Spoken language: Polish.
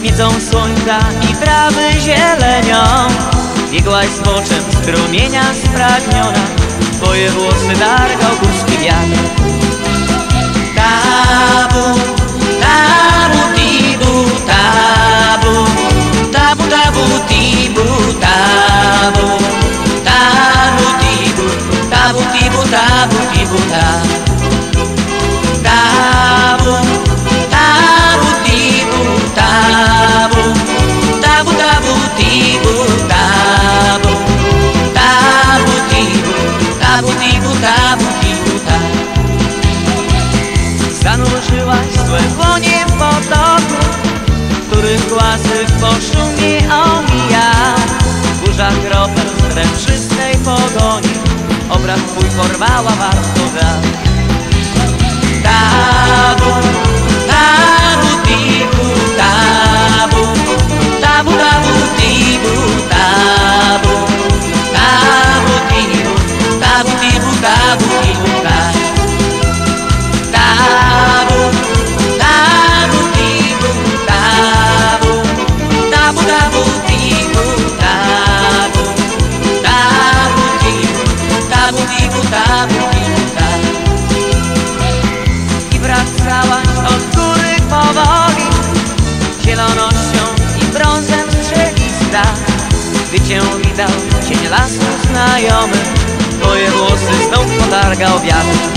Rośnicą słońca i trawy zielenią biegłaś z moczem strumienia spragniona, twoje włosy targał górski wiatr. Tabu, tabu, tibu, tabu, tabu, tabu, tibu, tabu, tabu, tibu, tabu, tibu, tabu, tibu, tabu. Zanurzyłaś złe dłonie w potoku, których łasyk po szumie omija. Burza kropel w dręczystej pogoni, obraz twój porwała warstwo wiatr. Tabu, tabu, tibu, tabu, tabu, tabu, tibu, tabu, tabu, tibu, tabu, tibu, tabu, tibu, tabu. I wracałaś od góry powoli, zielonością i brązem strzelista. Gdy cię widał cień lasu znajomy, twoje włosy znów potargał wiatr.